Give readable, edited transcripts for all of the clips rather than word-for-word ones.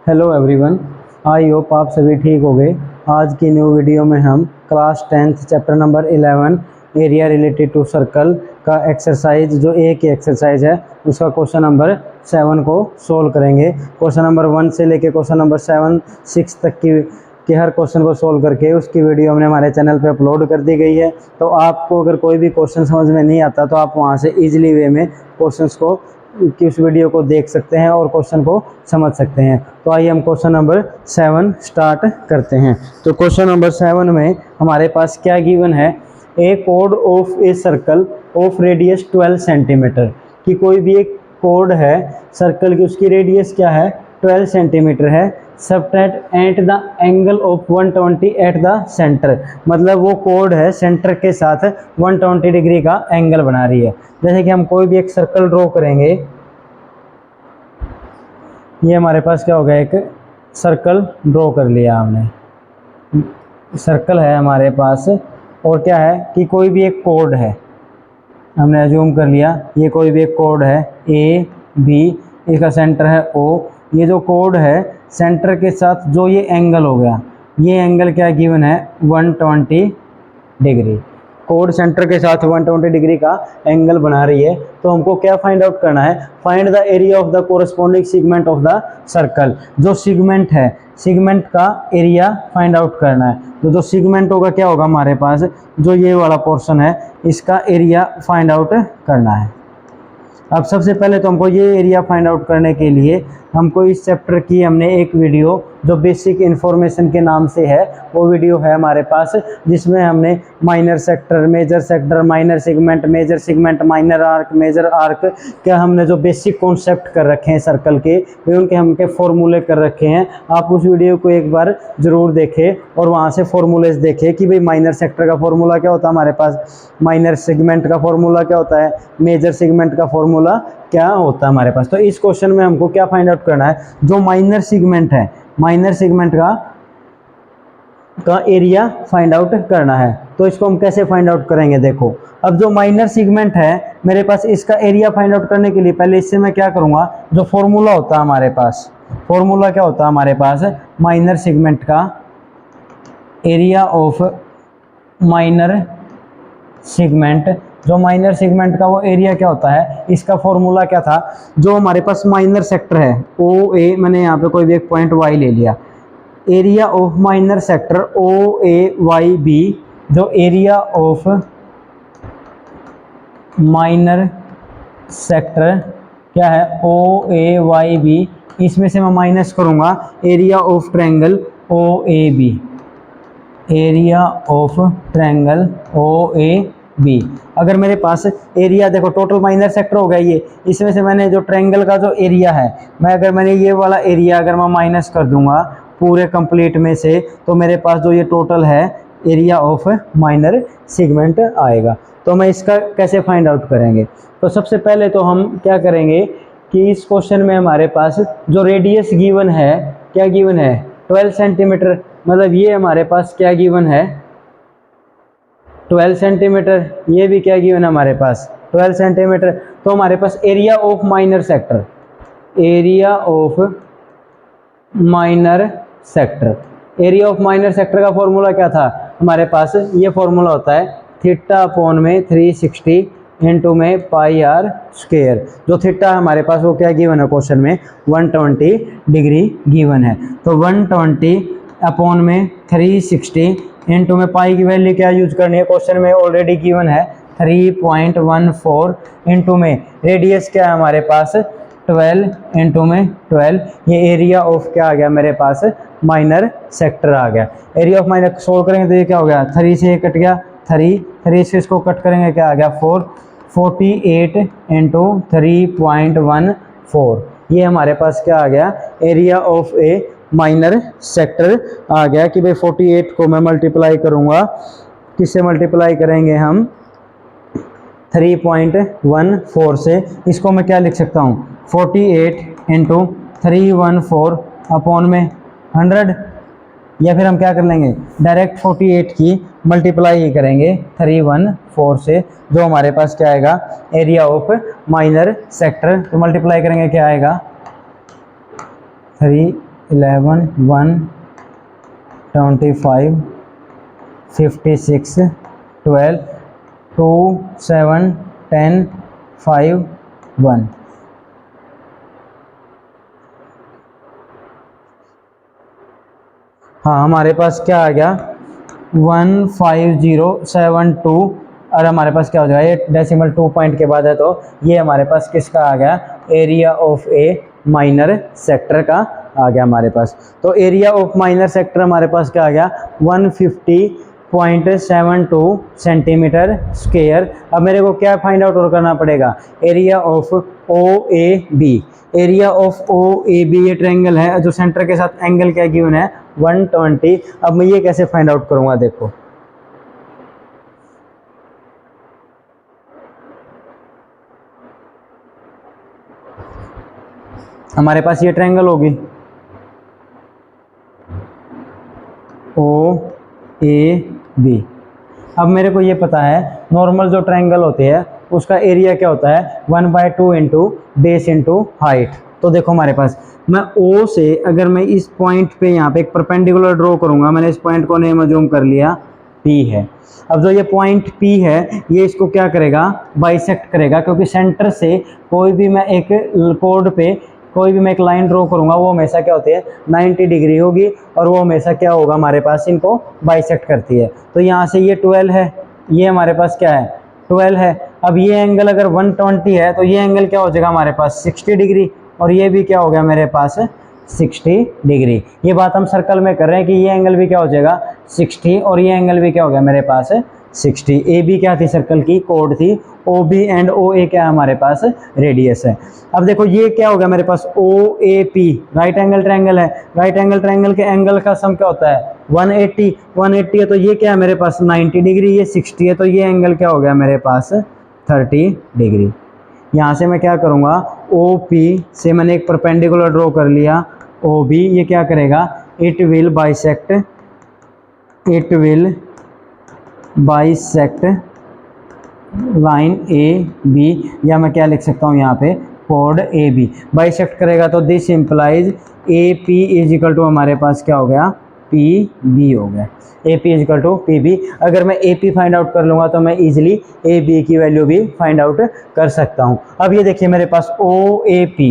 Hello everyone, I hope आप सभी ठीक हो गए। आज की न्यू वीडियो में हम class 10th chapter number 11 area related to circle का एक्सरसाइज जो ए की एक्सरसाइज है उसका क्वेश्चन नंबर 7 को सोल्व करेंगे। क्वेश्चन नंबर 1 से लेके क्वेश्चन नंबर 6 तक की हर क्वेश्चन को सोल्व करके उसकी वीडियो हमने हमारे चैनल पे अपलोड कर दी गई है। तो आपको अगर कोई भी क्वेश्चन समझ में नहीं आता तो आप वहाँ से ईजिली वे में क्वेश्चंस को कि उस वीडियो को देख सकते हैं और क्वेश्चन को समझ सकते हैं। तो आइए हम क्वेश्चन नंबर 7 स्टार्ट करते हैं। तो क्वेश्चन नंबर 7 में हमारे पास क्या गिवन है, ए कोड of a circle of radius 12 centimetre. कि कोई भी एक कोड है सर्कल की, उसकी रेडियस क्या है 12 सेंटीमीटर है। Subtend at the angle of 120 at the centre, मतलब वो कोड है सेंटर के साथ 120 डिग्री का एंगल बना रही है। जैसे कि हम कोई भी एक सर्कल ड्रॉ करेंगे, ये हमारे पास क्या हो गया, एक सर्कल ड्रॉ कर लिया हमने, सर्कल है हमारे पास। और क्या है कि कोई भी एक कोड है, हमने अज्यूम कर लिया ये कोई भी एक कोड है ए बी, इसका सेंटर है ओ। ये जो कोड है सेंटर के साथ जो ये एंगल हो गया, ये एंगल क्या गिवन है 120 डिग्री। कोड सेंटर के साथ 120 डिग्री का एंगल बना रही है। तो हमको क्या फाइंड आउट करना है, find the area of the corresponding segment of the circle. जो सेगमेंट है, सेगमेंट का एरिया फाइंड आउट करना है। तो जो सेगमेंट होगा क्या होगा हमारे पास, जो ये वाला पोर्शन है इसका एरिया फाइंड आउट करना है। अब सबसे पहले तो हमको ये एरिया फाइंड आउट करने के लिए हमको इस चैप्टर की हमने एक वीडियो जो बेसिक इन्फॉर्मेशन के नाम से है, वो वीडियो है हमारे पास, जिसमें हमने minor sector, major sector, minor segment, major segment, minor arc, major arc, क्या हमने जो बेसिक कॉन्सेप्ट कर रखे हैं सर्कल के, वे उनके हमके फॉर्मूले कर रखे हैं। आप उस वीडियो को एक बार ज़रूर देखें और वहाँ से फॉर्मूलेज देखें कि भाई माइनर सेक्टर का फॉर्मूला क्या होता है हमारे पास, माइनर सेगमेंट का फॉर्मूला क्या होता है, मेजर सेगमेंट का फॉर्मूला क्या होता है हमारे पास। तो इस क्वेश्चन में हमको क्या फाइंड आउट करना है, जो माइनर सेगमेंट है, माइनर सेगमेंट का एरिया फाइंड आउट करना है। तो इसको हम कैसे फाइंड आउट करेंगे, देखो अब जो माइनर सेगमेंट है मेरे पास, इसका एरिया फाइंड आउट करने के लिए पहले इससे मैं क्या करूंगा, जो फॉर्मूला होता है हमारे पास, फॉर्मूला क्या होता है हमारे पास, माइनर सेगमेंट का एरिया ऑफ माइनर सेगमेंट, जो माइनर सेगमेंट का वो एरिया क्या होता है, इसका फॉर्मूला क्या था, जो हमारे पास माइनर सेक्टर है ओ ए, मैंने यहाँ पे कोई भी एक पॉइंट वाई ले लिया, area of minor sector O A Y B, जो एरिया ऑफ माइनर सेक्टर क्या है ओ ए वाई बी, इसमें से मैं माइनस करूंगा area of triangle O A B, area of triangle O A B. अगर मेरे पास एरिया देखो टोटल माइनर सेक्टर हो गया ये, इसमें से मैंने जो ट्रायंगल का जो एरिया है, मैं अगर मैंने ये वाला एरिया अगर मैं माइनस कर दूंगा पूरे कंप्लीट में से, तो मेरे पास जो ये टोटल है एरिया ऑफ माइनर सेगमेंट आएगा। तो मैं इसका कैसे फाइंड आउट करेंगे, तो सबसे पहले तो हम क्या करेंगे कि इस क्वेश्चन में हमारे पास जो रेडियस गिवन है, क्या गिवन है 12 सेंटीमीटर, मतलब ये हमारे पास क्या गिवन है 12 सेंटीमीटर, ये भी क्या गिवन है हमारे पास 12 सेंटीमीटर। तो हमारे पास area of minor sector, area of minor sector, area of minor sector का फॉर्मूला क्या था हमारे पास, ये फॉर्मूला होता है थीटा अपॉन में 360 इंटू में पाई आर स्क्वायर। जो थीटा हमारे पास वो क्या गिवन है क्वेश्चन में 120 डिग्री गिवन है। तो 120 अपॉन में 360 इंटू में पाई की वैल्यू क्या यूज करनी है, क्वेश्चन में ऑलरेडी गिवन है 3.14 इंटू में रेडियस क्या है हमारे पास 12 इंटू में 12, ये एरिया ऑफ क्या आ गया मेरे पास माइनर सेक्टर आ गया। एरिया ऑफ माइनर सोल्व करेंगे तो ये क्या हो गया 3 से ये कट गया 3 से इसको कट करेंगे क्या आ गया 4, 48 इंटू 3.14, ये हमारे पास क्या आ गया area of a minor sector आ गया। कि भाई 48 को मैं मल्टीप्लाई करूंगा, किससे मल्टीप्लाई करेंगे हम 3.14 से, इसको मैं क्या लिख सकता हूँ 48 इंटू 314 अपॉन में 100, या फिर हम क्या कर लेंगे डायरेक्ट 48 की मल्टीप्लाई ही करेंगे 314 से, जो हमारे पास क्या आएगा एरिया ऑफ माइनर सेक्टर। तो मल्टीप्लाई करेंगे क्या आएगा 3 11 1 25 56 12 2 7 10 5 1। हाँ, हमारे पास क्या आ गया 15072, और हमारे पास क्या हो जाएगा, ये डेसिमल 2 पॉइंट के बाद है, तो ये हमारे पास किसका आ गया, area of a minor sector का आ गया हमारे पास। तो एरिया ऑफ माइनर सेक्टर हमारे पास क्या आ गया 150.72 सेंटीमीटर स्क्वायर। अब मेरे को क्या फाइंड आउट और करना पड़ेगा, area of O A B. Area of O A B ये ट्रायंगल है जो सेंटर के साथ एंगल क्या गिवन है 120। अब मैं ये कैसे फाइंड आउट करूंगा, देखो हमारे पास ये ट्रायंगल होगी ओ ए बी। अब मेरे को ये पता है नॉर्मल जो ट्रायंगल होते हैं उसका एरिया क्या होता है 1/2 इंटू बेस इंटू हाइट। तो देखो हमारे पास मैं ओ से अगर मैं इस पॉइंट पे यहाँ पे एक परपेंडिकुलर ड्रॉ करूंगा, मैंने इस पॉइंट को नेम अज्यूम कर लिया पी है। अब जो ये पॉइंट पी है ये इसको क्या करेगा, बाइसेक्ट करेगा, क्योंकि सेंटर से कोई भी मैं एक कोड पे कोई भी मैं एक लाइन ड्रॉ करूंगा वो हमेशा क्या होती है 90 डिग्री होगी, और वो हमेशा क्या होगा हमारे पास इनको बाइसेक्ट करती है। तो यहाँ से ये 12 है, ये हमारे पास क्या है 12 है। अब ये एंगल अगर 120 है तो ये एंगल क्या हो जाएगा हमारे पास 60 डिग्री, और ये भी क्या हो गया मेरे पास 60 डिग्री। ये बात हम सर्कल में कर रहे हैं कि ये एंगल भी क्या हो जाएगा 60, और ये एंगल भी क्या हो गया मेरे पास 60। ए बी क्या थी सर्कल की कोड थी, ओ बी एंड ओ ए क्या है हमारे पास रेडियस है। अब देखो ये क्या हो गया मेरे पास O A P right angle triangle है, राइट एंगल ट्रायंगल के एंगल का सम क्या होता है 180 है, तो ये क्या है मेरे पास 90 डिग्री, ये 60 है, तो ये एंगल क्या हो गया मेरे पास 30 डिग्री। यहाँ से मैं क्या करूँगा ओ पी से मैंने एक परपेंडिकुलर ड्रॉ कर लिया ओ बी, ये क्या करेगा it will bisect line A B, या मैं क्या लिख सकता हूँ यहाँ पे कोड ए बी बाइसेक्ट करेगा। तो this implies A P is equal to हमारे पास क्या हो गया पी बी हो गया, A P is equal to P B. अगर मैं ए पी फाइंड आउट कर लूँगा तो मैं इजीली ए बी की वैल्यू भी फाइंड आउट कर सकता हूँ। अब ये देखिए मेरे पास O A P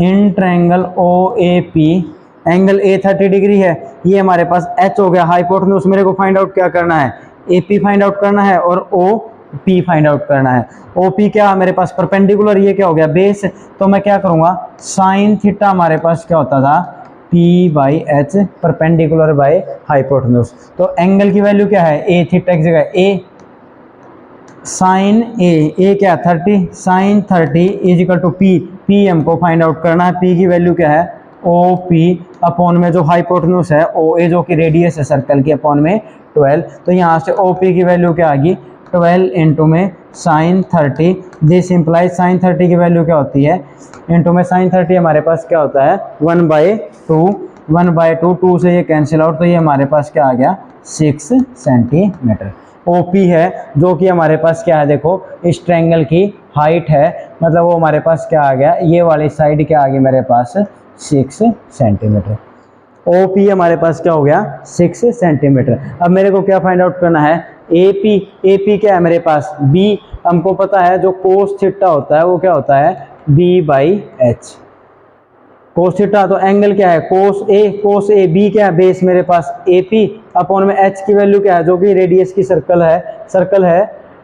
in triangle O A P angle A 30 degree है, ये हमारे पास एच हो गया हाइपोटेन्यूज। मेरे को फाइंड आउट क्या करना है ए पी फाइंड आउट करना है और ओ पी फाइंड आउट करना है। ओ पी क्या मेरे पास परपेंडिकुलर, ये क्या हो गया बेस, तो मैं क्या करूँगा साइन थीटा हमारे पास क्या होता था P by H perpendicular by hypotenuse. तो एंगल की वैल्यू क्या है ए थीटा की जगह ए साइन ए क्या 30 sine 30 is equal to P, P हमको फाइंड आउट करना है। पी की वैल्यू क्या है ओ पी अपॉन में जो हाइपोटेन्यूज है ओ ए जो कि रेडियस है सर्कल की अपॉन में 12। तो यहाँ से ओ पी की वैल्यू क्या आ गई 12 इंटू में साइन 30, दिस इम्प्लाइज साइन 30 की वैल्यू क्या होती है इंटू में साइन 30 हमारे पास क्या होता है 1/2 2 से ये कैंसिल आउट, तो ये हमारे पास क्या आ गया 6 सेंटीमीटर। ओ पी है जो कि हमारे पास क्या है देखो इस ट्रायंगल की हाइट है, मतलब वो हमारे पास क्या आ गया ये वाली साइड क्या आ गई मेरे पास 6 सेंटीमीटर। ओ पी हमारे पास क्या हो गया 6 सेंटीमीटर। अब मेरे को क्या फाइंड आउट करना है ए पी क्या है मेरे पास बी, हमको पता है जो कोस थीटा होता है वो क्या होता है B by H. Cos theta तो एंगल क्या है कोस ए बी क्या है बेस मेरे पास ए पी अपॉन में एच की वैल्यू क्या है जो कि रेडियस की सर्कल है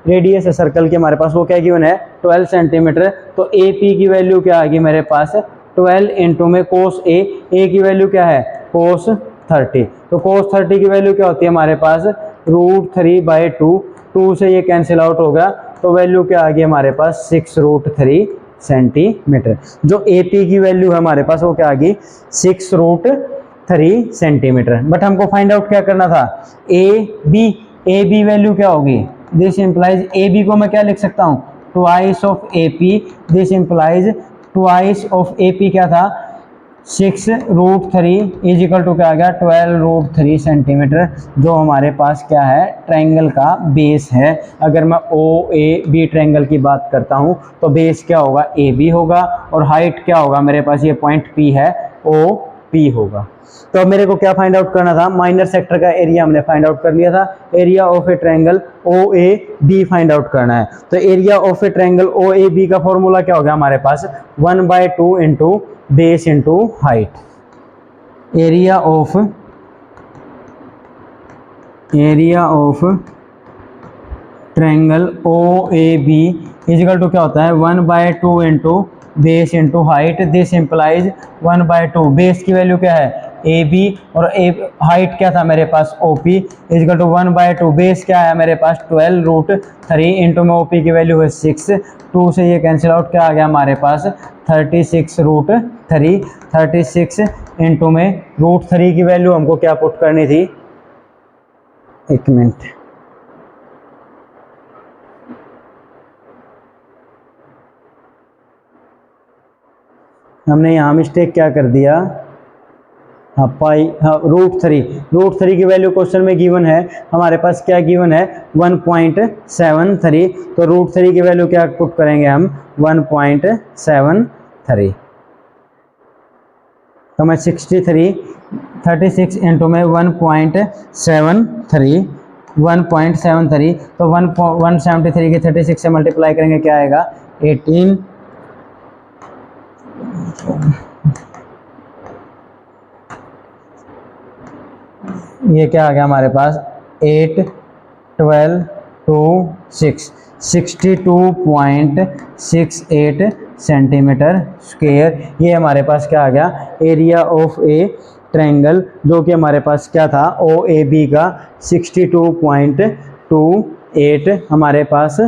रेडियस है सर्कल की हमारे पास वो क्या गिवन है 12 सेंटीमीटर। तो ए पी की वैल्यू क्या आ गई मेरे पास 12 इंटू में कोस ए की वैल्यू क्या है कोस 30। तो कोस 30 की वैल्यू क्या होती है हमारे पास √3/2, 2 से ये कैंसिल आउट हो गया, तो वैल्यू क्या आ गई हमारे पास 6√3 सेंटीमीटर। जो ए पी की वैल्यू है हमारे पास वो क्या आ गई 6√3 सेंटीमीटर। बट हमको फाइंड आउट क्या करना था ए बी वैल्यू क्या होगी, दिस इंप्लाइज ए बी को मैं क्या लिख सकता हूँ twice of A P, this implies twice of A P क्या था 6√3 इज इक्वल टू क्या आ गया 12√3 सेंटीमीटर, जो हमारे पास क्या है ट्रायंगल का बेस है। अगर मैं ओ ए बी ट्रायंगल की बात करता हूँ तो बेस क्या होगा ए बी होगा और हाइट क्या होगा मेरे पास ये पॉइंट पी है ओ पी होगा। तो अब मेरे को क्या फाइंड आउट करना था, माइनर सेक्टर का एरिया हमने फाइंड आउट कर लिया था, area of a triangle O A B find out करना है। तो area of a triangle O A B का फॉर्मूला क्या हो गया हमारे पास, 1/2 into base into height. Area of triangle O A B equal to क्या होता है, 1/2 into base into height. This implies 1/2, base की वैल्यू क्या है ए बी और हाइट क्या था मेरे पास O P, is equal to 1/2, base क्या है मेरे पास 12√3 इंटू में ओ पी की वैल्यू है 6, 2 से ये कैंसिल आउट, क्या आ गया हमारे पास 36√3, 36 इंटू में √3 की वैल्यू हमको क्या पुट करनी थी, एक मिनट, हमने यहाँ मिस्टेक क्या कर दिया, हाँ पाई, हाँ √3 की वैल्यू क्वेश्चन में गिवन है हमारे पास, क्या गिवन है 1.73, तो √3 की वैल्यू क्या पुट करेंगे हम 1.73, तो मैं 36 इंटू में 1.73, तो 173 के 36 से मल्टीप्लाई करेंगे क्या आएगा 18, ये क्या आ गया हमारे पास 8, 12, 2, 6, 62.68 सेंटीमीटर स्क्वायर। ये हमारे पास क्या आ गया एरिया ऑफ ए ट्रायंगल, जो कि हमारे पास क्या था ओ ए बी का 62.28 हमारे पास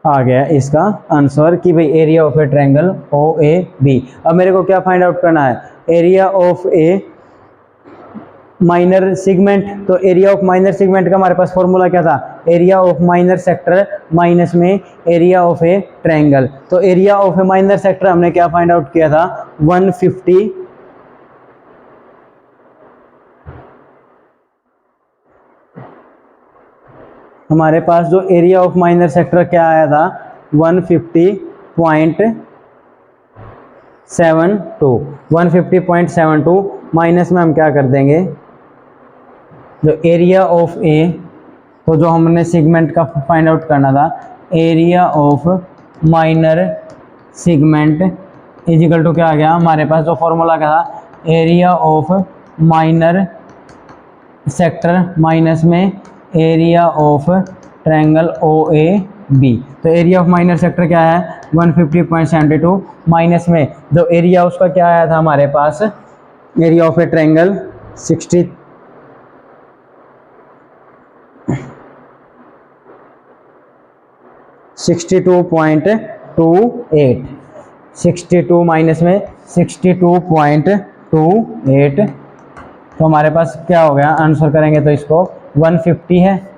आ गया इसका आंसर, कि भाई area of a triangle O A B. अब मेरे को क्या फाइंड आउट करना है, area of a minor segment. तो एरिया ऑफ माइनर सेगमेंट का हमारे पास फॉर्मूला क्या था, area of minor sector minus में एरिया ऑफ ए ट्रायंगल। तो area of a minor sector हमने क्या फाइंड आउट किया था 150, हमारे पास जो एरिया ऑफ माइनर सेक्टर क्या आया था 150.72 माइनस में हम क्या कर देंगे, जो एरिया ऑफ ए, तो जो हमने सेगमेंट का फाइंड आउट करना था, area of minor segment is equal to क्या आ गया हमारे पास, जो फॉर्मूला क्या था area of minor sector minus में area of triangle O A B. तो एरिया ऑफ माइनर सेक्टर क्या है 150.72 माइनस में जो एरिया उसका क्या आया था हमारे पास, area of a triangle 62.28, 62 minus में 62.28, तो हमारे पास क्या हो गया, आंसर करेंगे तो इसको 150 है,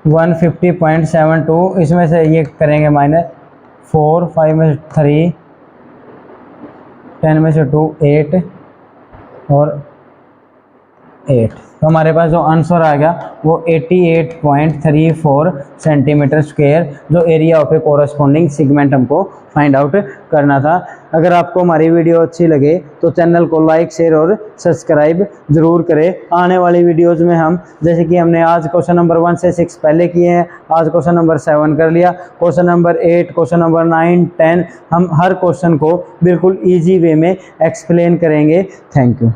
150.72, इसमें से ये करेंगे माइनस 4, 5 में से 3, 10 में से 2, 8 और 8, तो हमारे पास जो आंसर आ गया वो 88.34 सेंटीमीटर स्क्वायर, जो area of A corresponding segment हमको फाइंड आउट करना था। अगर आपको हमारी वीडियो अच्छी लगे तो चैनल को लाइक शेयर और सब्सक्राइब जरूर करें। आने वाली वीडियोस में हम, जैसे कि हमने आज क्वेश्चन नंबर 1 से 6 पहले किए हैं, आज क्वेश्चन नंबर 7 कर लिया, क्वेश्चन नंबर 8, क्वेश्चन नंबर 9, 10, हम हर क्वेश्चन को बिल्कुल ईजी वे में एक्सप्लेन करेंगे। Thank you.